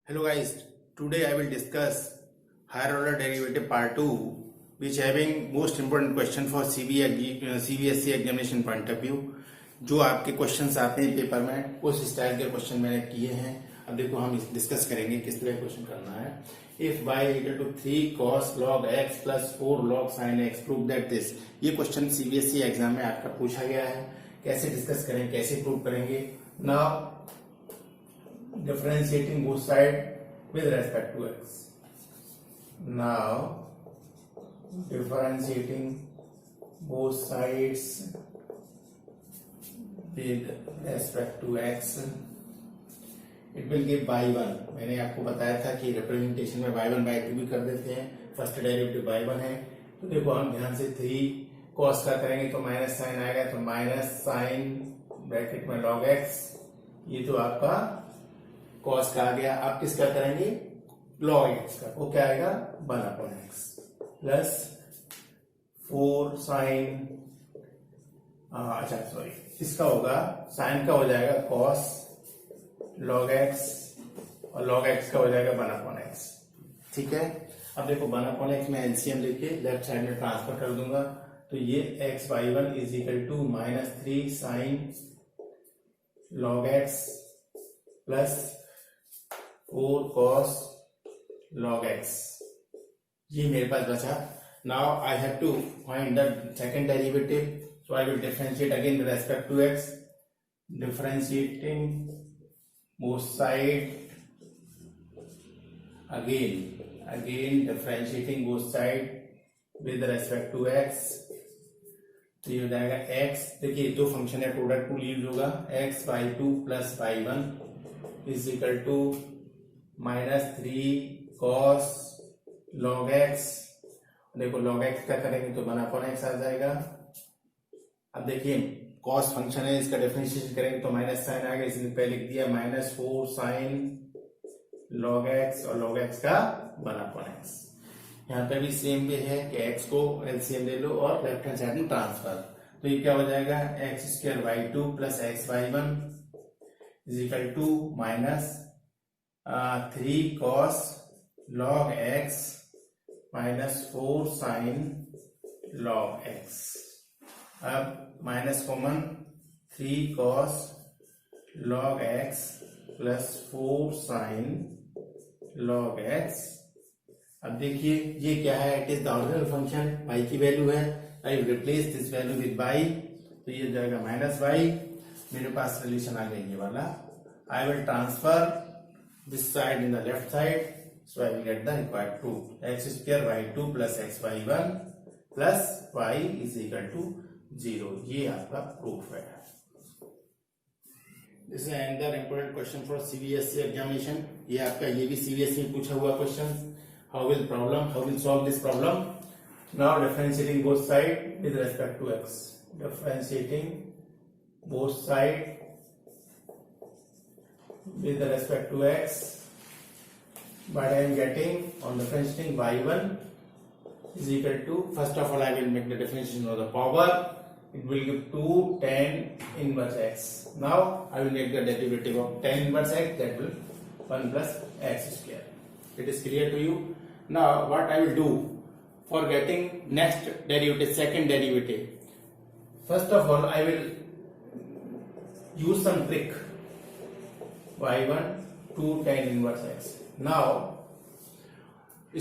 Hello guys, today I will discuss higher order derivative part 2 which having most important question for CBSE examination point of view। जो आपके questions आते हैं paper में उस style के question मैंने किए हैं। अब देखो हम डिस्कस करेंगे किस तरह क्वेश्चन करना है। If y equal to 3 cos log x plus 4 log sin x prove that this. ये क्वेश्चन CBSE एग्जाम में आपका पूछा गया है। कैसे डिस्कस करेंगे, कैसे प्रूव करेंगे। Now differentiating both side with respect to x. Now differentiating both sides with respect to x, it will give y1। मैंने आपको बताया था कि रिप्रेजेंटेशन में y1 by 2 भी कर देते हैं। फर्स्ट डेरिवेटिव y1 है, तो देखो हम ध्यान से 3 cos का करेंगे तो माइनस साइन आएगा, तो माइनस साइन ब्रैकेट में log x, ये तो आपका cos का आ गया। आप किसका करेंगे, log x का, वो क्या आएगा 1/x प्लस 4 साइन, अच्छा सॉरी, इसका होगा साइन का हो जाएगा cos log x और log x का हो जाएगा 1/x। ठीक है, अब देखो 1/x में एलसीएम लेके लेफ्ट साइड में ट्रांसफर कर दूंगा, तो ये x y1 is equal to -3 sine log x plus 4 cos log x, ये मेरे पास बचा। Now I have to find the second derivative, so I will differentiate again with respect to x, differentiating both side again differentiating both side with respect to x, तो ये हो जाएगा x। देखिए दो फंक्शन है, प्रोडक्ट टू लीव होगा, x y2 plus y1 is equal to -3 cos log x। देखो log x क्या करेंगे तो 1/x आ जाएगा। अब देखिए cos फंक्शन है, इसका डिफरेंशिएशन करेंगे तो माइनस साइन आएगा, इसलिए पहले लिख दिया -4 साइन log x और log x का 1/x। यहाँ पे भी सेम वे है कि x को एलसीएम ले लो और लेफ्ट हैंड साइड में ट्रांसफर, तो ये क्या हो जाएगा x² y2 plus x y1 is equal to -3 cos log x minus 4 sine log x। अब minus common 3 cos log x plus 4 sine log x। अब देखिए ये क्या है, it is the ordinal function, y की वैल्यू है। I replace this value with y, तो ये जाएगा -y। मेरे पास सोल्यूशन आ गया ये वाला। I will transfer this side in the left side, so I will get the required proof, x² y2 plus x y1 plus y is equal to 0। ये आपका proof है। This is another important question for CBSE examination। ये आपका ये भी CBSE में पूछा हुआ question. How will solve this problem? Now differentiating both side with respect to x, differentiating both side with respect to x, but I am getting on differentiating y1 is equal to, first of all I will make the differentiation of the power, it will give 2 tan inverse x। Now I will make the derivative of tan inverse x, that will 1 plus x square। It is clear to you? Now what I will do for getting next derivative, second derivative, first of all I will use some trick, y1 2 tan inverse x। Now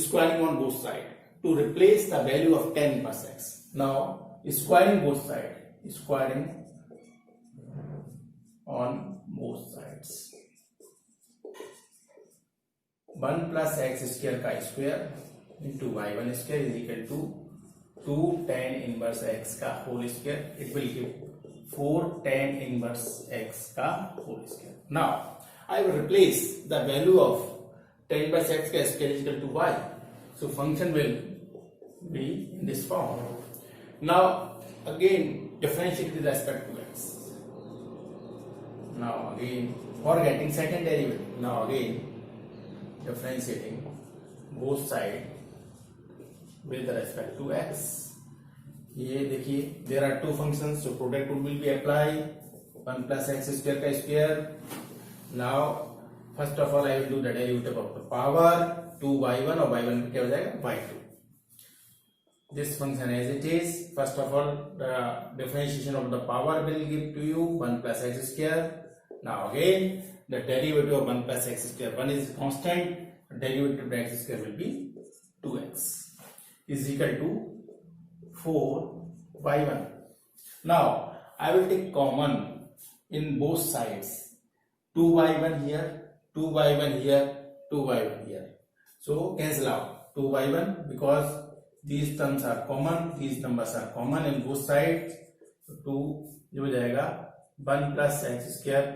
squaring on both sides to replace the value of tan inverse x। Now squaring both sides, squaring on both sides, 1 plus x square का square into y1 square is equal to 2 tan inverse x का whole square, it will give 4 tan inverse x का whole square। Now I will replace the value of tan inverse x का square is equal to y, so function will be in this form। Now again differentiate with respect to x। Now again for getting second derivative, now again differentiating both side with respect to x। ये देखिए there are two functions, so product will be applied, 1 plus x square का square। Now first of all I will do the derivative of the power 2y1 और y1 क्या हो जाएगा y2. This function as it is. First of all, the differentiation of the power will give to you 1 plus x square. Now again, the derivative of 1 plus x square, 1 is constant, the derivative of x square will be 2x is equal to 4y1. Now, I will take common in both sides. 2y1 here, 2y1 here, 2y1 here. So, cancel out 2y1 because these terms are common, these numbers are common in both sides. So 2 ये हो जाएगा 1 plus x square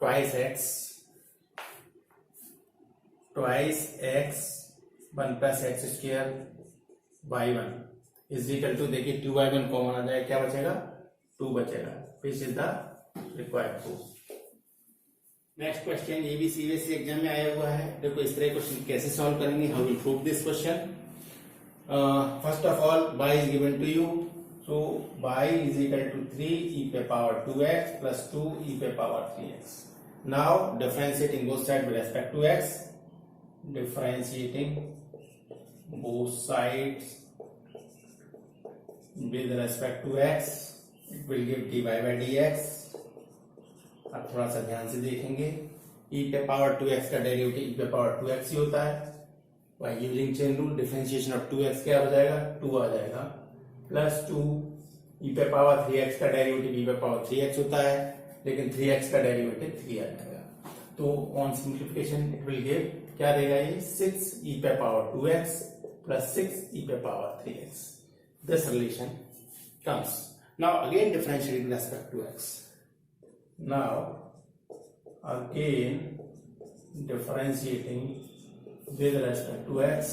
twice x 1 plus x square y1 is equal to, देखिए 2y1 common आ जाएगा, क्या बचेगा 2 बचेगा. Which is the required proof. Next question ये भी सीबीएसई एग्जाम में आया हुआ है. देखो इस तरह क्वेश्चन कैसे सॉल्व करेंगे, how will prove this question. First of all y is given to you, so y is equal to 3 e पे पावर 2x प्लस 2 e पे power 3x. Now differentiating both side with respect to x, differentiating both sides with respect to x, it will give dy by dx. अब थोड़ा सा ध्यान से देखेंगे, e पे power 2x का डेरिवेटिव e पे पावर 2x ही होता है. By using chain rule differentiation of 2x क्या हो जाएगा 2 आ जाएगा, प्लस 2 e पे पावर 3x का डेरिवेटिव e पे पावर 3x होता है, लेकिन 3x का डेरिवेटिव 3 आ जाएगा. तो on simplification it will give, क्या देगा ये 6 e पे पावर 2x प्लस 6 e पे power 3x. This relation comes. Now again differentiate in respect to x. Now again differentiating with respect to x,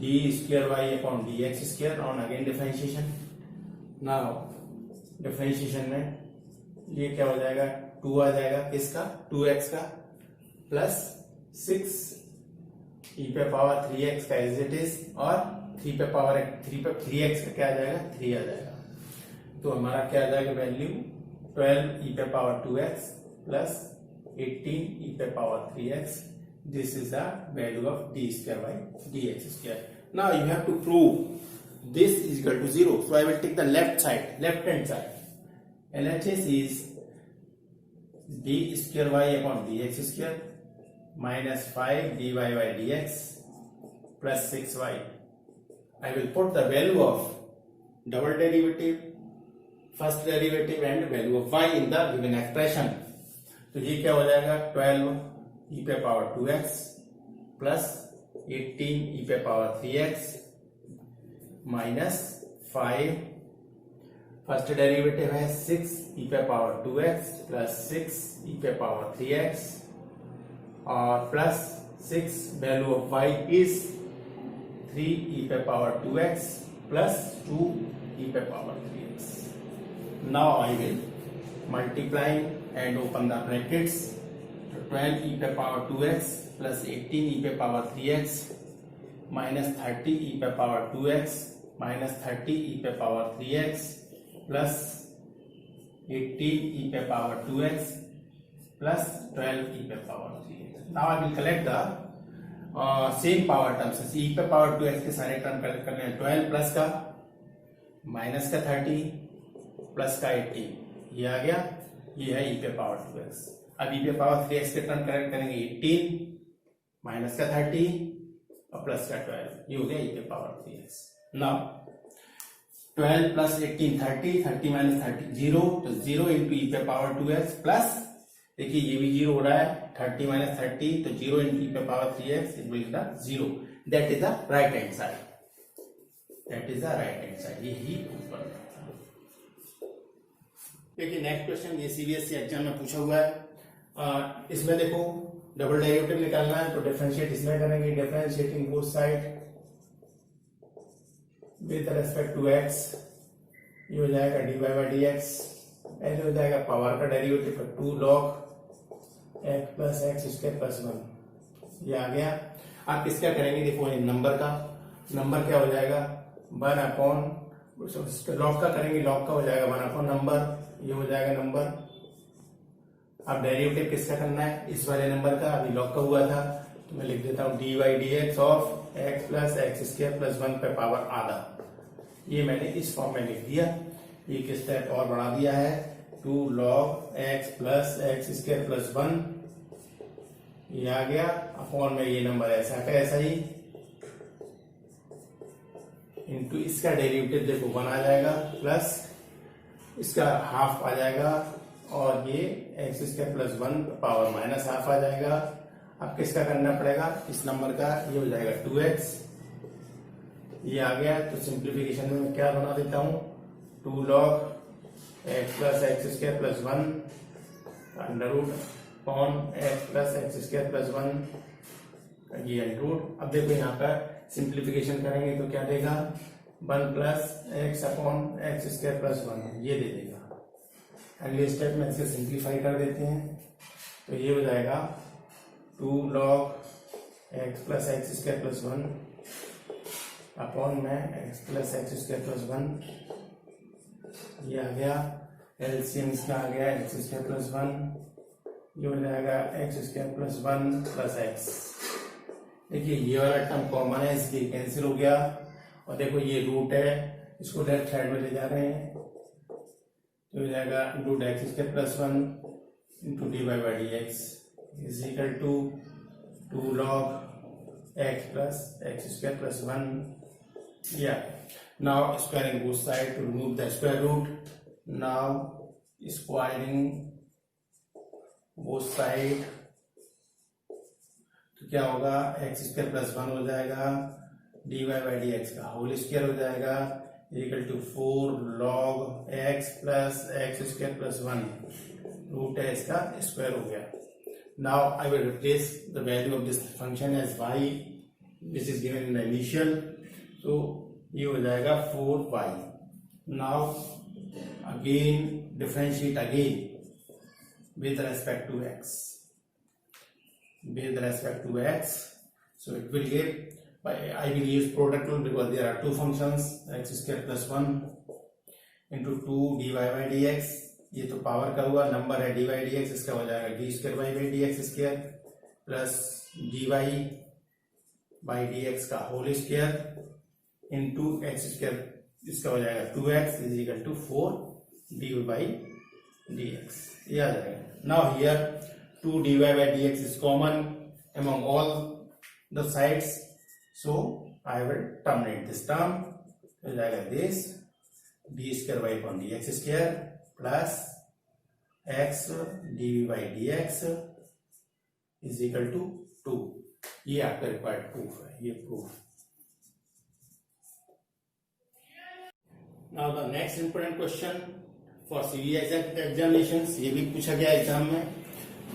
d square y upon dx square on again differentiation. Now differentiation में ये क्या हो जाएगा 2 आ जाएगा, किसका 2x का, plus 6 e पे power 3x का एज इट इज, और 3 पे पावर 3x का क्या आ जाएगा 3 आ जाएगा. तो हमारा क्या आ जाएगा वैल्यू 12 e पे पावर 2x plus 18 e पे power 3x. This is the value of d square by dx square. Now you have to prove this is equal to 0. So I will take the left hand side. LHS is d square y upon dx square minus 5 dy by dx plus 6y. I will put the value of double derivative, first derivative and value of y in the given expression. तो ये क्या हो जाएगा 12 e पे power 2x plus 18 e पे power 3x minus 5, first derivative है 6 e पे power 2x plus 6 e पे पावर 3x और plus 6 value of y is 3 e पे पावर 2x प्लस 2 e पे power 3x. Now I will multiply and open the brackets. 12 e पे power 2x plus 18 e पे power 3x minus 30 e पे power 2x minus 30 e पे power 3x plus 18 e पे power 2x plus 12 e पे power 3x. Now I will collect the same power terms. e पे power 2x के सारे term collect करने हैं. 12 plus का, माइनस का 30, प्लस का 18, ये आ गया, ये है e पे पावर 2x. अब e पे पावर 3x के टर्म करेक्ट करेंगे 18 माइनस का 30 और प्लस का 12, ये हो गया e पे power 3x. Now 12 plus 18 30, 30 minus 30 0, तो 0 इंटू e पे पावर 2x प्लस, देखिए ये भी 0 हो रहा है, 30 माइनस 30, तो 0 इंटू e पे power 3x, it will be 0. That is the right hand side. That is the right hand side. यही ऊपर. देखिए नेक्स्ट क्वेश्चन ये सीबीएसई एग्जाम में पूछा हुआ है. इसमें देखो डबल डेरिवेटिव निकालना है, तो डिफरेंशिएट इसमें करेंगे, differentiating both side with respect to x, ये हो जाएगा dy by dx, ऐसे हो जाएगा पावर का derivative 2 log x plus x square plus 1, ये आ गया. आप किसका करेंगे, देखो नंबर का, नंबर क्या हो जाएगा 1 अपॉन, लॉग का करेंगे, लॉग का हो जाएगा 1 अपॉन नंबर, ये हो जाएगा नंबर. अब डेरिवेटिव किसका करना है, इस वाले नंबर का, अभी लॉग का हुआ था, तो मैं लिख देता हूँ dy dx of x plus x square plus 1 पे पावर आधा। ये मैंने इस फॉर्म में लिख दिया। एक स्टेप और बढ़ा दिया है, 2 log x plus x square plus 1, ये आ गया अपॉन में ये नंबर ऐसा का ऐसा ही इंटू इसका डेरिवेटिव देखो 1 आ जाएगा प्लस इसका हाफ आ जाएगा और ये x square plus 1 power minus half आ जाएगा। अब किसका करना पड़ेगा, इस नंबर का, ये हो जाएगा 2x, ये आ गया। तो सिंप्लीफिकेशन में मैं क्या बना देता हूँ, 2 log x plus x square plus 1 under root upon x plus x square plus 1 ये अंडर रूट। अब देखो यहाँ पर सिंप्लीफिकेशन करेंगे तो क्या देगा, 1 plus x upon x square plus 1 ये दे देगा। अगले स्टेप में इसे सिंप्लीफाई कर देते हैं, तो ये हो जाएगा 2 log x plus x square plus 1 upon में x plus x square plus 1 ये आ गया। एलसीएम इसका आ गया एक्स स्क्वायर प्लस 1, ये हो जाएगा x square plus 1 plus x. देखिए ये वाला टर्म कॉमन है इसलिए कैंसिल हो गया, और देखो ये रूट है, इसको लेफ्ट साइड में ले जा रहे हैं, तो हो जाएगा root x square plus 1 into d y by d x is equal to 2 log x plus x square plus 1। या now squaring both side to remove the square root. Now squaring both side तो क्या होगा, x square plus 1 हो जाएगा, d y by d x का whole square हो जाएगा equal to 4 log x plus x square plus 1 root है इसका स्क्वायर हो गया। Now I will replace the value of this function as y which is given in the initial, तो ये हो जाएगा 4y। Now again differentiate again with respect to x, with respect to x, so it will give, I will use product rule because there are two functions, x square plus 1 into 2 dy by dx, ये तो power का हुआ, number है dy dx, इसका हो जाएगा d square y by dx square plus dy by dx का whole square into x square, इसका हो जाएगा 2x is equal to 4 dy by dx, ये आ जाएगा। Now here 2 dy by dx is common among all the sides, so I will terminate this term, हो जाएगा this d square y upon dx square plus x dv by dx is equal to 2। ये आपका required proof है, ये proof. Now the next important question for CBI examinations, ये भी पूछा गया एग्जाम में,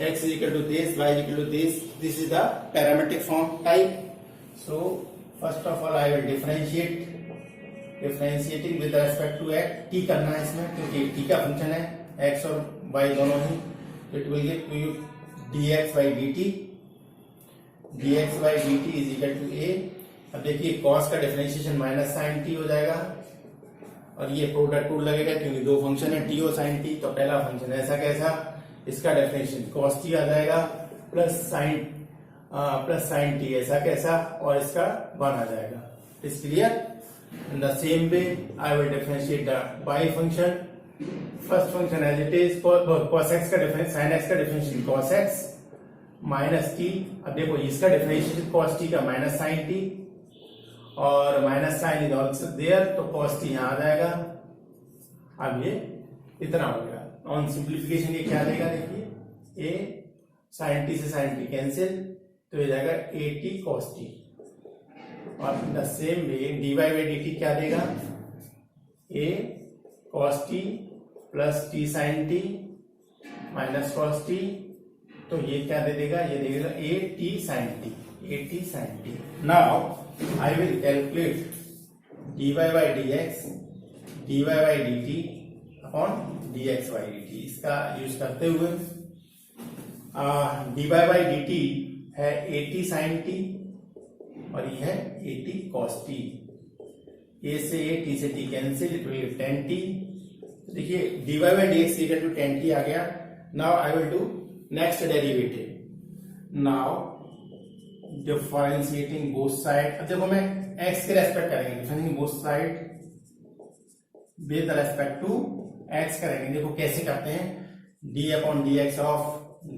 x is equal to this, y is equal to this. This is the parametric form type. So first of all I will differentiating with respect to x, t करना है इसमें क्योंकि t का फंक्शन है x और y दोनों ही, तो it will give to you dx by dt, dx by dt is equal to a। अब देखिए cos का डिफरेंशिएशन माइनस साइन t हो जाएगा, और ये प्रोडक्ट रूल लगेगा क्योंकि दो फंक्शन है t और साइन t, तो पहला फंक्शन ऐसा कैसा, इसका डेफिनेशन cos t आ जाएगा प्लस साइन t ऐसा कैसा, और इसका 1 आ जाएगा। Is clear? In the same way I will differentiate the y function, first function as it is, cos x का डिफरेंस, sin x का differentiation cos x minus t। अब देखो इसका डिफरेंशिएशन cos t का माइनस साइन t, और minus sine is also there, तो cos t यहाँ आ जाएगा। अब ये इतना हो गया, ऑन सिंप्लीफिकेशन ये क्या देगा, देखिए a sin t से sin t कैंसिल, तो ये जाएगा a t cos t, और the same way dy by dt क्या देगा, a cos t plus t sin t minus cos t, तो ये क्या दे देगा, ये देगा a t sin t, a t sin t। Now I will calculate dy by dx, dy by dt upon dx by dt, इसका use करते हुए dy by dt है 80 sin t और ये है 80 cos t, a से a, t से t cancel, it will give 10t। देखिए dy by dx equal to 10t आ गया। Now I will do next derivative now differentiating both side. अब देखो मैं x के रेस्पेक्ट करेंगे, differentiating both side with respect to x करेंगे। देखो कैसे करते हैं, d upon d x of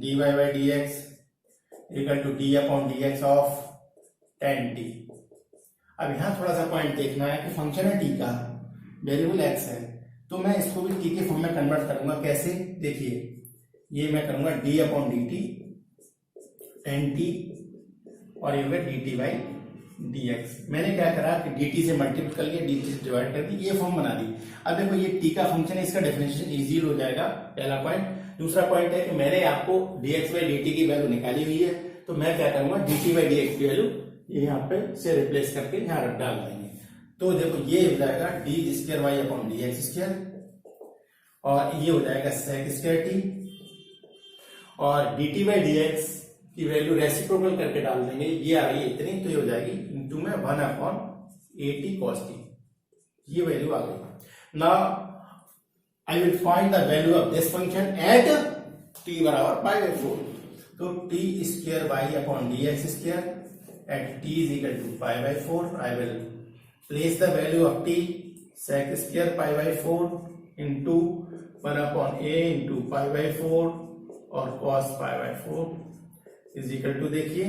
dy by d x equal to d upon d x of tan t। अब यहां थोड़ा सा पॉइंट देखना है कि फंक्शन है t का, वेरिएबल x है, तो मैं इसको भी t के फॉर्म में कन्वर्ट करूंगा। कैसे, देखिए ये मैं करूंगा d upon D T tan t और ये होगा D t by d x. मैंने क्या करा कि डी टी से मल्टीप्लाई कर लिया, डी टी से डिवाइड कर दी, ये फॉर्म बना दी। अब देखो ये टी का फंक्शन है, इसका डेफिनेशन इजी हो जाएगा, पहला पॉइंट। दूसरा पॉइंट है कि मैंने आपको D x by D T की वैल्यू निकाली हुई है, तो मैं क्या करूंगा D t by d x की वैल्यू ये यहाँ पे से रिप्लेस करके यहाँ रख डाल देंगे। तो देखो ये हो जाएगा d square y upon d x square, और ये हो जाएगा सेक स्क्वायर टी, और d t by d x की वैल्यू रेसिप्रोकल करके डाल देंगे, ये आ रही है इतनी, तो ये हो जाएगी इनटू में 1 upon a t cos t, ये वैल्यू आ गई। Now I will find the value of this function at t बराबर पाई बाई 4। तो d square y upon d x square at t is equal to pi by 4। I will place the value of t sec square pi by 4 into 1 upon a into pi by 4 और cos pi by 4 is equal to, देखिए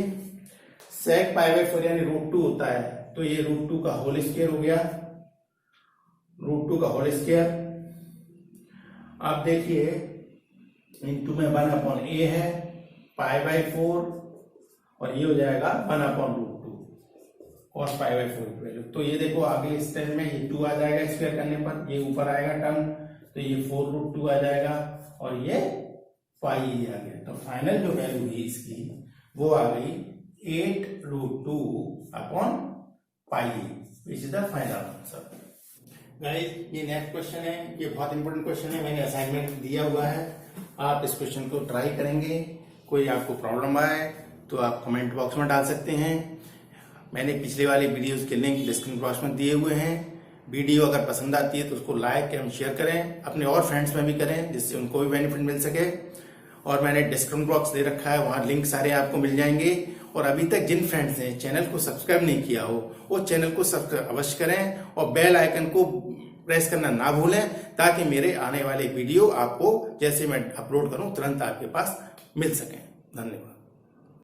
सेक पाई by 4 यानी √2 होता है, तो ये √2 का whole square हो गया, √2 का होल स्क्वायर। अब देखिए इंटू में 1 अपॉन ए है पाई बाई 4 और ये हो जाएगा 1 अपॉन √2 कॉस पाई बाई 4 की वैल्यू। तो ये देखो आगे स्टेप में ये 2 आ जाएगा स्क्वायर करने पर, ये ऊपर आएगा टर्म, तो ये 4√2 आ जाएगा और ये पाई आ गया। तो फाइनल जो वैल्यू है इसकी वो आ गई 8√2 upon pi, which is the final answer. Guys ये नेक्स्ट क्वेश्चन है, ये बहुत इंपॉर्टेंट क्वेश्चन है, मैंने असाइनमेंट दिया हुआ है, आप इस क्वेश्चन को ट्राई करेंगे। कोई आपको प्रॉब्लम आए तो आप कमेंट बॉक्स में डाल सकते हैं। मैंने पिछले वाले वीडियोस के लिंक डिस्क्रिप्शन बॉक्स में दिए हुए हैं। वीडियो अगर पसंद आती है तो उसको लाइक एवं शेयर करें, अपने और फ्रेंड्स में भी करें, जिससे उनको भी बेनिफिट मिल सके। और मैंने डिस्क्रिप्शन बॉक्स दे रखा है, वहां लिंक सारे आपको मिल जाएंगे। और अभी तक जिन फ्रेंड्स ने चैनल को सब्सक्राइब नहीं किया हो वो चैनल को सब्सक्राइब अवश्य करें और बेल आइकन को प्रेस करना ना भूलें, ताकि मेरे आने वाले वीडियो आपको जैसे मैं अपलोड करूं तुरंत आपके पास मिल सकें। धन्यवाद।